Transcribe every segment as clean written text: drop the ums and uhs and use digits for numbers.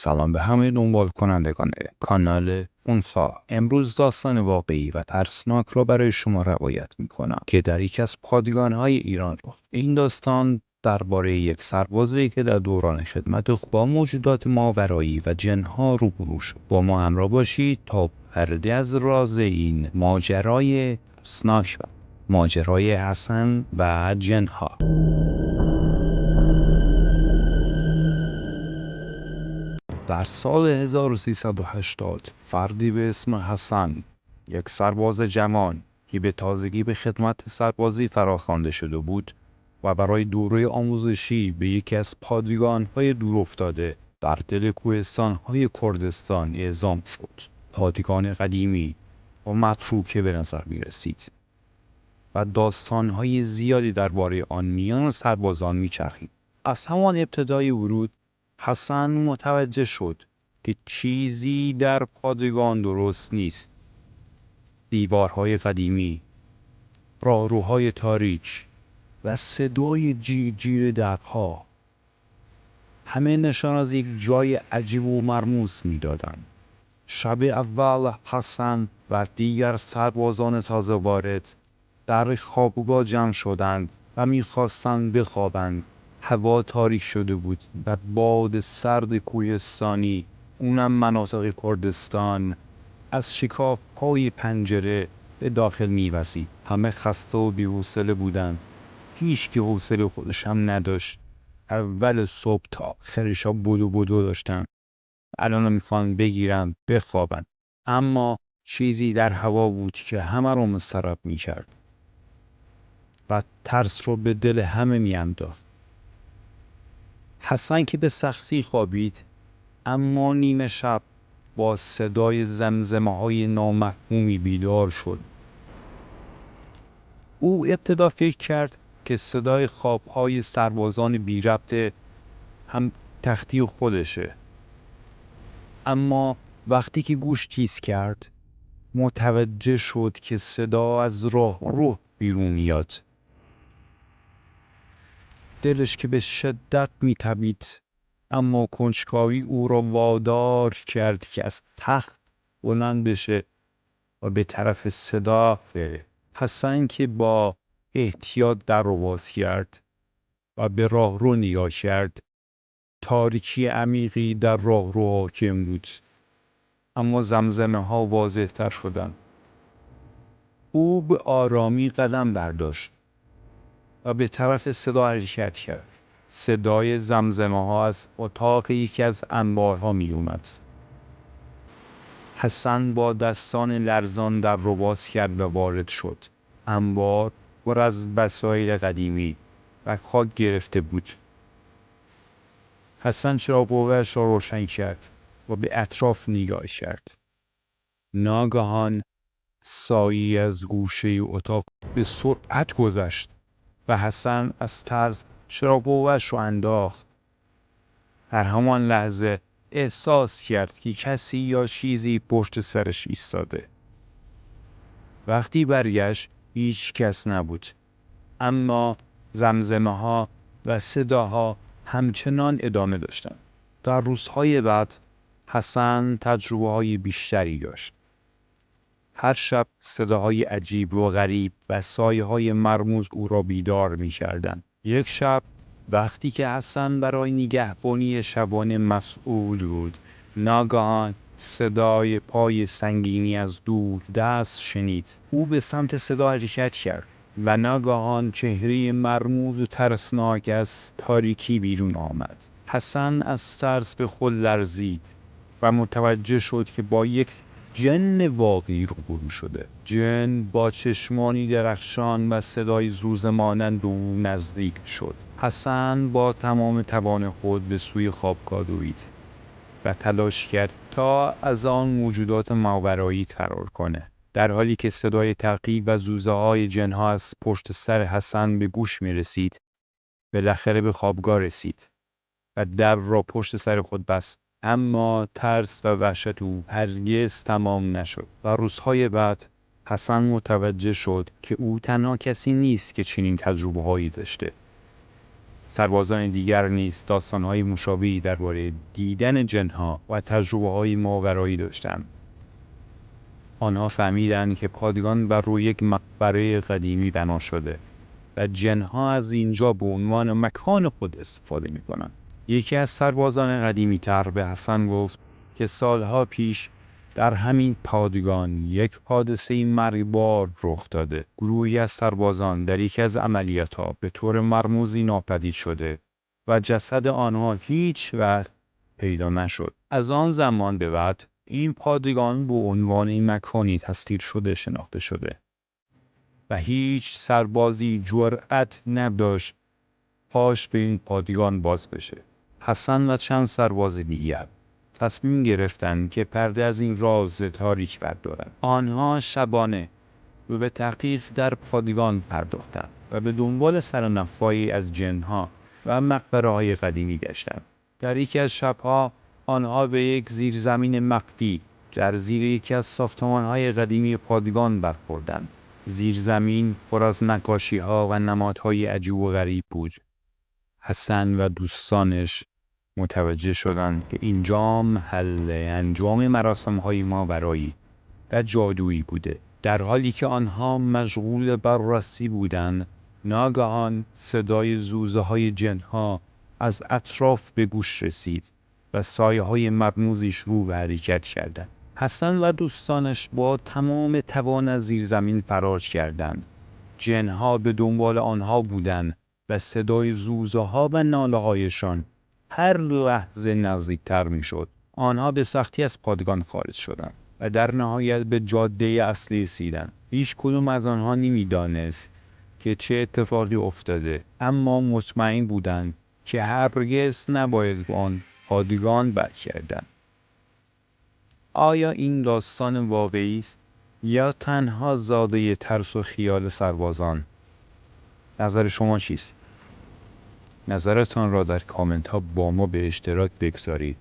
سلام به همه دنبال کنندگان کانال اونفا. امروز داستان واقعی و ترسناک را برای شما روایت میکنم که در یکی از پادگان‌های ایران رخ. این داستان درباره یک سربازی که در دوران خدمت با موجودات ماورایی و جنها روبرو شد. با ما همراه باشید تا پرده از راز این ماجرای ترسناک و ماجرای حسن و جنها. در سال 1380 فردی به اسم حسن، یک سرباز جوان که به تازگی به خدمت سربازی فراخوانده شده بود و برای دوره آموزشی به یکی از پادگان‌های دورافتاده در دل کوهستان‌های کردستان اعزام شد. پادگان قدیمی و متروکه به نظر می رسید و داستان‌های زیادی درباره آن میان سربازان می‌چرخید. از همان ابتدای ورود حسن متوجه شد که چیزی در پادگان درست نیست. دیوارهای قدیمی، راهروهای تاریک و صدای جیرجیر درها همه نشان از یک جای عجیب و مرموز می‌دادند. شب اول حسن و دیگر سربازان تازه وارد در خوابگاه جمع شدند و می‌خواستند بخوابند. هوا تاریک شده بود و باد سرد کوهستانی، اونم مناطق کردستان، از شکاف‌های پنجره به داخل می‌وزید. همه خسته و بی‌حوصله بودند. هیچ که حوصله خودش هم نداشت. اول صبح تا آخر شب بدو داشتن. الان میخوان بگیرن بخوابن. اما چیزی در هوا بود که همه رو مضطرب میکرد و ترس رو به دل همه میانداخت. حسن که به سختی خوابید، اما نیمه شب با صدای زمزمه‌های نامفهومی بیدار شد. او ابتدا فکر کرد که صدای خوابهای سربازان بی ربط هم تختی خودشه، اما وقتی که گوش تیز کرد متوجه شد که صدا از راهرو بیرون میاد. دلش که به شدت میتپید، اما کنجکاوی او را وادار کرد که از تخت بلند بشه و به طرف صدا بره. حسن که با احتیاط در رو باز کرد و به راهرو نگاه کرد. تاریکی عمیقی در راهرو حاکم بود، اما زمزمه ها واضح تر شدند. او به آرامی قدم برداشت و به طرف صدا حرکت کرد. صدای زمزمه ها از اتاق یکی از انبارها می اومد. حسن با دستان لرزان در رو باز کرد و وارد شد. انبار پر از وسایل قدیمی و خاک گرفته بود. حسن چراغ‌قوه‌اش را روشن کرد و به اطراف نگاه کرد. ناگهان سایه‌ای از گوشه اتاق به سرعت گذشت و حسن از ترس چراغ‌قوه‌اش را انداخت. در همان لحظه احساس کرد که کسی یا چیزی پشت سرش ایستاده. وقتی برگشت هیچ کس نبود، اما زمزمه ها و صداها همچنان ادامه داشتند. در روزهای بعد حسن تجربه های بیشتری داشت. هر شب صداهای عجیب و غریب و سایه های مرموز او را بیدار می کردن. یک شب وقتی که حسن برای نگهبانی شبانه مسئول بود، ناگهان صدای پای سنگینی از دور دست شنید. او به سمت صدا حرکت کرد و ناگهان چهره مرموز و ترسناک از تاریکی بیرون آمد. حسن از ترس به خود لرزید و متوجه شد که با یک جن واقعی روبرو شده. جن با چشمانی درخشان و صدای زوزه مانند او نزدیک شد. حسن با تمام توان خود به سوی خوابگاه دوید و تلاش کرد تا از آن موجودات ماورایی فرار کنه. در حالی که صدای تعقیب و زوزه های جنها از پشت سر حسن به گوش می رسید، بالاخره به خوابگاه رسید و در را پشت سر خود بست. اما ترس و وحشت او هرگز تمام نشد و روزهای بعد حسن متوجه شد که او تنها کسی نیست که چنین تجربه هایی داشته. سربازان دیگر نیز داستان‌های مشابهی درباره دیدن جن‌ها و تجربه‌های ماورایی داشتند. آنها فهمیدند که پادگان بر روی یک مقبره قدیمی بنا شده و جن‌ها از اینجا به عنوان مکان خود استفاده می‌کنند. یکی از سربازان قدیمی‌تر به حسن گفت که سالها پیش در همین پادگان یک حادثه مرگبار رخ داده. گروهی از سربازان در یکی از عملیات‌ها به طور مرموزی ناپدید شده و جسد آنها هیچ وقت پیدا نشد. از آن زمان به بعد این پادگان به عنوان مکانی تسخیر شده شناخته شده و هیچ سربازی جرأت نداشت پاش به این پادگان باز بشه. حسن و چند سرباز دیگر تصمیم گرفتند که پرده از این راز تاریک بردارند. آنها شبانه به تحقیق در پادگان پرداختند و به دنبال سرنخ‌هایی از جن‌ها و مقبره‌های قدیمی گشتند. در یکی از شب‌ها آنها به یک زیرزمین مخفی در زیر یکی از ساختمان‌های قدیمی پادگان برخوردند. زیرزمین پر از نقاشی‌ها و نمادهای عجیب و غریب بود. حسن و دوستانش متوجه شدند که اینجا محل انجام مراسم‌های ماورایی و جادویی بوده. در حالی که آنها مشغول بررسی بودند، ناگهان صدای زوزه‌های جن‌ها از اطراف به گوش رسید و سایه‌های مرموزی شروع به حرکت کردند. حسن و دوستانش با تمام توان از زیر زمین فرار کردند. جن‌ها به دنبال آنها بودند و صدای زوزه‌ها و ناله‌هایشان هر لحظه نزدیکتر می‌شد. آنها به سختی از پادگان خارج شدند و در نهایت به جاده اصلی رسیدند. هیچ کدوم از آنها نمی‌دانست که چه اتفاقی افتاده، اما مطمئن بودند که هرگز نباید به آن پادگان برگردند. آیا این داستان واقعی است یا تنها زاده ترس و خیال سربازان؟ نظر شما چیست؟ نظرتان را در کامنت ها با ما به اشتراک بگذارید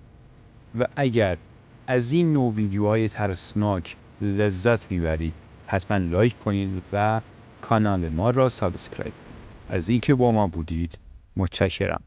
و اگر از این نوع ویدیوهای ترسناک لذت میبرید حتما لایک کنید و کانال ما را سابسکرایب. از اینکه با ما بودید متشکرم.